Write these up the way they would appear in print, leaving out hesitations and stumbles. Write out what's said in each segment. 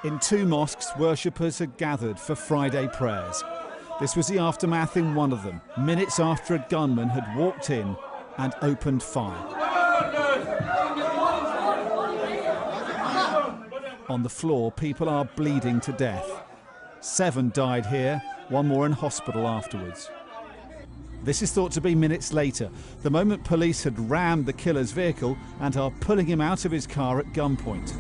In two mosques, worshippers had gathered for Friday prayers. This was the aftermath in one of them, minutes after a gunman had walked in and opened fire. On the floor, people are bleeding to death. 7 died here, 1 more in hospital afterwards. This is thought to be minutes later, the moment police had rammed the killer's vehicle and are pulling him out of his car at gunpoint.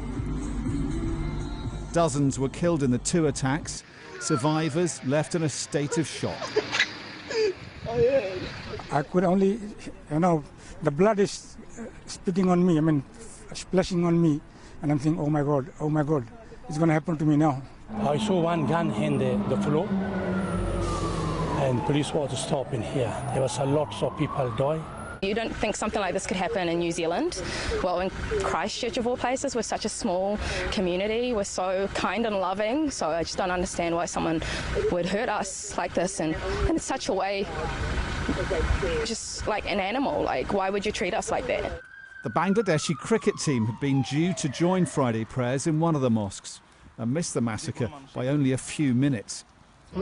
Dozens were killed in the 2 attacks, survivors left in a state of shock. I could only, the blood is spitting on me, splashing on me, and I'm thinking, oh my God, it's going to happen to me now. I saw one gun in the floor, and police was stopping here. There was a lot of people die. You don't think something like this could happen in New Zealand? Well, in Christchurch of all places, we're such a small community, we're so kind and loving, so I just don't understand why someone would hurt us like this and in such a way, just like an animal. Like, why would you treat us like that? The Bangladeshi cricket team had been due to join Friday prayers in one of the mosques and missed the massacre by only a few minutes. I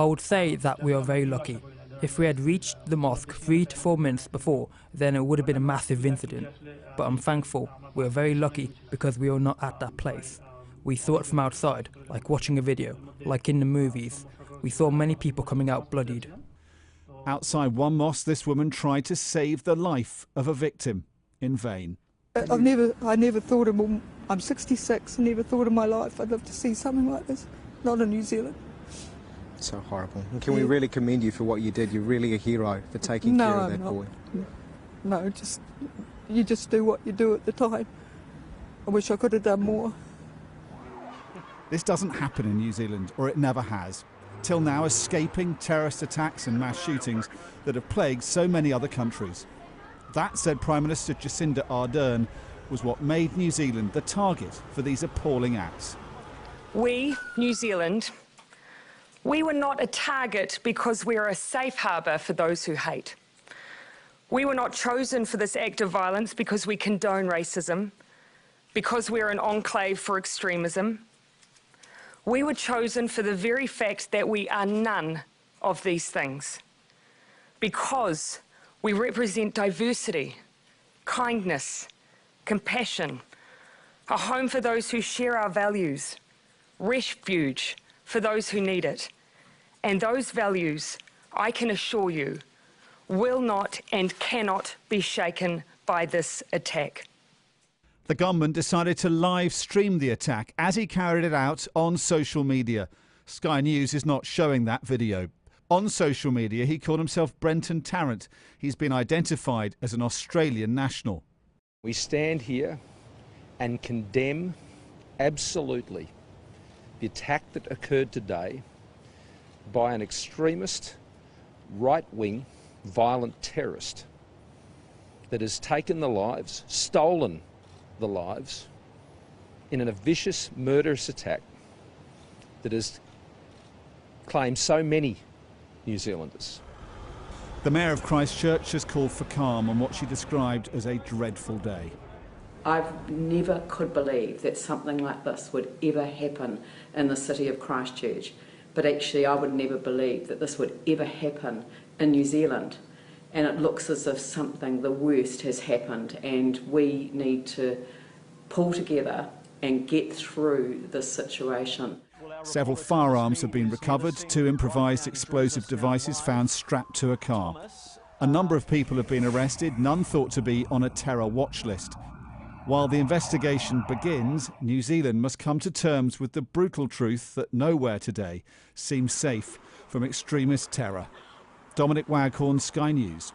would say that we are very lucky. If we had reached the mosque 3 to 4 minutes before, then it would have been a massive incident. But I'm thankful we are very lucky because we are not at that place. We saw it from outside, like watching a video, like in the movies. We saw many people coming out bloodied. Outside one mosque, this woman tried to save the life of a victim in vain. I never thought of, I'm 66, I never thought in my life I'd love to see something like this, not in New Zealand. So horrible. And can we really commend you for what you did? You're really a hero for taking care of that boy. No, you just do what you do at the time. I wish I could have done more. This doesn't happen in New Zealand, or it never has. Till now, escaping terrorist attacks and mass shootings that have plagued so many other countries. That, said Prime Minister Jacinda Ardern, was what made New Zealand the target for these appalling acts. We, New Zealand, we were not a target because we are a safe harbour for those who hate. We were not chosen for this act of violence because we condone racism, because we are an enclave for extremism. We were chosen for the very fact that we are none of these things, because we represent diversity, kindness, compassion, a home for those who share our values, refuge for those who need it. And those values, I can assure you, will not and cannot be shaken by this attack. The gunman decided to live stream the attack as he carried it out on social media. Sky News is not showing that video. On social media, he called himself Brenton Tarrant. He's been identified as an Australian national. We stand here and condemn absolutely the attack that occurred today by an extremist, right-wing, violent terrorist that has taken the lives, stolen the lives, in a vicious, murderous attack that has claimed so many New Zealanders. The Mayor of Christchurch has called for calm on what she described as a dreadful day. I never could believe that something like this would ever happen in the city of Christchurch, but actually I would never believe that this would ever happen in New Zealand. And it looks as if something, the worst, has happened, and we need to pull together and get through this situation. Several firearms have been recovered, 2 improvised explosive devices found strapped to a car. A number of people have been arrested, none thought to be on a terror watch list. While the investigation begins, New Zealand must come to terms with the brutal truth that nowhere today seems safe from extremist terror. Dominic Waghorn, Sky News.